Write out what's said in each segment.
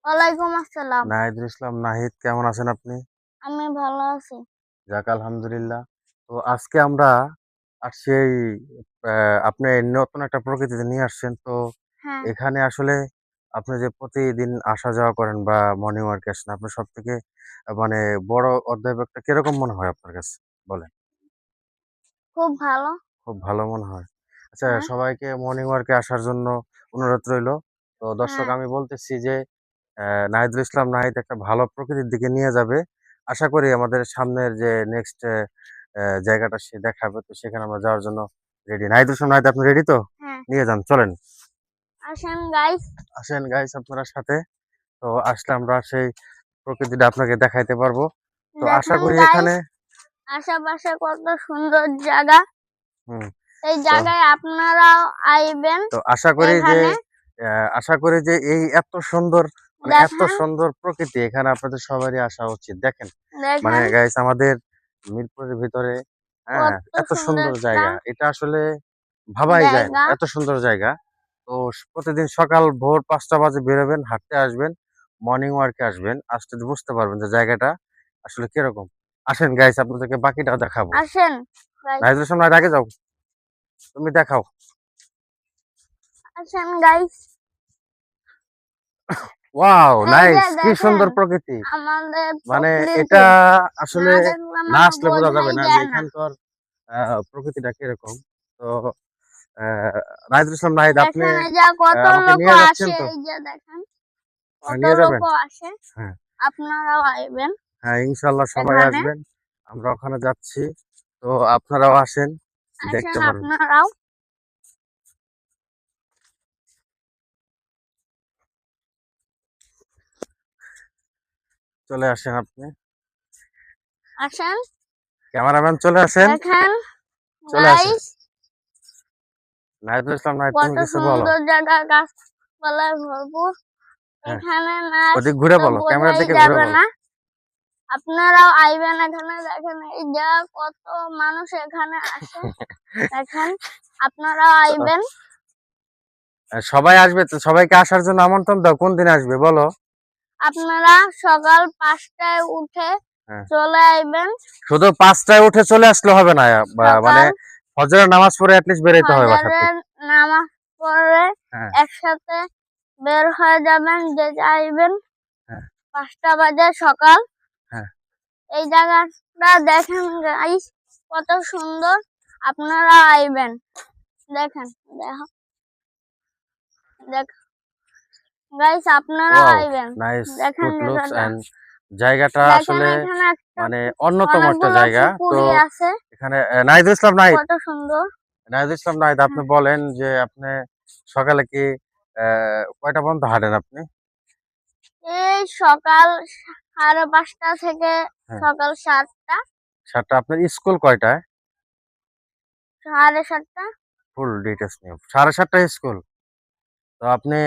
ওয়ালাইকুম আসসালাম। নাহিদুল ইসলাম নাহিদ, কেমন আছেন আপনি? আমি ভালো আছি। যাক আলহামদুলিল্লাহ। তো আজকে আমরা আসছি আপনি নতুন একটা প্রকৃতিতে নিয়ে আসছেন। তো হ্যাঁ, এখানে আসলে আপনি যে প্রতিদিন আসা যাওয়া করেন বা মর্নিং ওয়ার্কে আসেন, আপনার সবথেকে মানে বড় অধ্যাপকটা কিরকম মনে হয় আপনার কাছে? বলেন। খুব ভালো। খুব ভালো মনে হয়। আচ্ছা, হ্যাঁ, সবাইকে মর্নিং ওয়ার্কে আসার জন্য অনুরোধ রইলো। তো দর্শক, হ্যাঁ, আমি বলতেছি যে নাহিদুল ইসলাম নাহিদ একটা ভালো প্রকৃতির দিকে নিয়ে যাবে। আশা করি আমাদের সামনের যে নেক্সট জায়গাটা সে দেখাবে, তো সেখানে আমরা যাওয়ার জন্য রেডি। নাহিদুল ইসলাম নাহিদ, আপনি রেডি তো? হ্যাঁ। নিয়ে যান, চলেন। আসেন গাইস, আসেন গাইস আপনারা সাথে। তো আসলে আমরা সেই প্রকৃতিটা আপনাকে দেখাইতে পারবো। তো আশা দেখেন করি গাইস, এখানে আশেপাশে কত সুন্দর জায়গা। হুম, এই তো জায়গায় আপনারাও আইবেন। তো আশা করি যে এখানে এই এত সুন্দর, মানে এত দেখেন, সুন্দর প্রকৃতি, এখানে আপনাদের সবারই আসা উচিত। দেখেন, মানে দেখেন গাইস আমাদের মিরপুরের ভিতরে, হ্যাঁ, কত এত সুন্দর সুন্দর একটা জায়গা, এটা আসলে ভাবাই যায় না, জায়গা। এত সুন্দর জায়গা। তো প্রতিদিন সকাল ভোর ৫টা বাজে বেরোবেন, হাঁটতে আসবেন, মর্নিং ওয়ার্কে আসবেন, আসতে বুঝতে পারবেন যে জায়গাটা আসলে কিরকম। আসেন গাইস, আপনাদেরকে বাকিটা দেখাবো। আসেন গাইস, নাহিদুল ইসলাম নাহিদ, আগে যাও, তুমি দেখাও। আসেন গাইস। ওয়াও, এই যে নাইস, কি দেখেন সুন্দর প্রকৃতি। আমাদের মানে প্রকৃতি এটা আসলে না দেখলে না মানে আসলে বোঝা যাবে বোঝাই না যে যায় না। এখানকার প্রকৃতিটা কিরকম। তো নাহিদুল ইসলাম নাহিদ, আপনি দেখেন এই যে কত আমাকে লোক নিয়ে যাচ্ছেন আসে, তো? এই যে দেখেন কত নিয়ে লোক যাবেন? আসে। হ্যাঁ, আপনারাও আইবেন হ্যাঁ, ইনশাল্লাহ সবাই এখানে। আসবেন। আমরা ওখানে যাচ্ছি। তো আপনারাও আসেন, আসেন দেখতে পারবেন। আপনারাও। চলে আসেন আপনি। আসেন ক্যামেরাম্যান চলে আসেন, দেখেন চলে আসেন। গাইস নাহিদুল ইসলাম নাহিদ, তুমি কত কিছু বলো। সুন্দর জায়গা, গাছপালায় ভরপুর। হ্যাঁ, এখানে না ওদিক ঘুরে আসলে বলো, ক্যামেরার বোঝাই দিকে ঘুরে যাবে বলো। না। আপনারাও আইবেন এখানে। দেখেন এই যে কত মানুষ এখানে আসে। দেখেন আপনারাও তো, আইবেন। সবাই আসবে তো, সবাইকে আসার জন্য আমন্ত্রণ দাও, কোন দিন আসবে বলো। আপনারা সকাল 5টায় উঠে হ্যাঁ, চলে আইবেন। শুধু ৫টায় উঠে চলে আসলে হবে না, মানে সকাল ফজরের নামাজ পড়ে অ্যাটলিস্ট বেরোইতে হবে বাসা ফজরের থেকে। নামাজ পড়ে হ্যাঁ, একসাথে বের হয়ে যাবেন, যে যাইবেন। হ্যাঁ, 5টা বাজে সকাল। হ্যাঁ। এই জায়গাটা দেখেন গাইস কত সুন্দর। আপনারা আইবেন। দেখেন, দেখো, দেখ গাইস আপনারা ওয়াও, আইবেন। নাইস, দেখেন গুড লুকস জায়গাটা। এন্ড জায়গাটা দেখেন আসলে এখানে একটা মানে অন্যতম একটা অনেকগুলো জায়গা। তো পুকুরি আছে। এখানে নাহিদুল ইসলাম নাহিদ, কত সুন্দর। নাহিদুল ইসলাম নাহিদ, আপনি হ্যাঁ, বলেন যে আপনি সকালে কি কয়টা পর্যন্ত হাঁটেন আপনি? এই সকাল 5:30 থেকে হ্যাঁ, সকাল 7টা, ৭টা। আপনার স্কুল কয়টায়? 7:30। ফুল ডিটেলস নিয়ে ৭:30টায় স্কুল। তো আপনি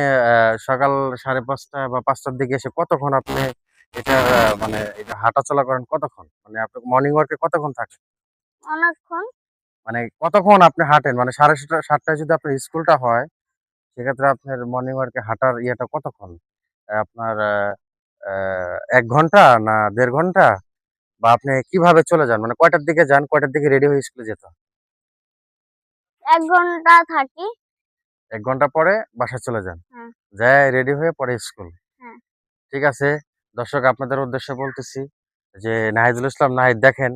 সকাল ৫:৩০ বা ৫টার দিকে এসে কতক্ষণ আপনি এটা মানে এটা হাঁটাচলা করেন কতক্ষণ? মানে আপনি মর্নিং ওয়াকে কতক্ষণ থাকেন? অনেকক্ষণ। মানে কতক্ষণ আপনি হাঁটেন? মানে ৭:৩০ যদি আপনার স্কুলটা হয়, সেক্ষেত্রে আপনার মর্নিং ওয়াকে হাঁটার ইয়েটা কতক্ষণ? আপনার আ ১ ঘন্টা না ১.৫ ঘন্টা? বা আপনি কিভাবে চলে যান? মানে কয়টার দিকে যান? কয়টার দিকে রেডি হয়ে স্কুলে যেতে হয়? 1 ঘন্টা থাকি। ১ ঘন্টা পরে বাসায় চলে যান। হ্যাঁ, যেয়ে রেডি হয়ে পরে স্কুল। হ্যাঁ। ঠিক আছে। দর্শক, আপনাদের উদ্দেশ্যে বলতেছি যে নাহিদুল ইসলাম নাহিদ দেখেন,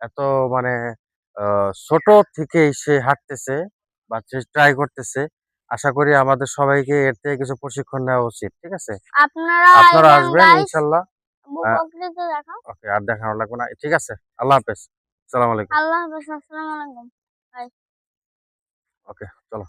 এত মানে আ ছোট থেকেই সে হাঁটতেছে বা সে ট্রাই করতেছে। আশা করি আমাদের সবাইকে এর থেকে কিছু প্রশিক্ষণ নেওয়া উচিত। ঠিক আছে? আপনারাও আপনারা আইবেন আসবেন গাইস। ইনশাআল্লাহ। আ প্রকৃতি দেখাও। ওকে, আর দেখানো লাগবে না। ঠিক আছে। আল্লাহ হাফেজ। আসসালামু আলাইকুম। আল্লাহ হাফেজ। আসসালামু আলাইকুম। বাই। ওকে, চলো।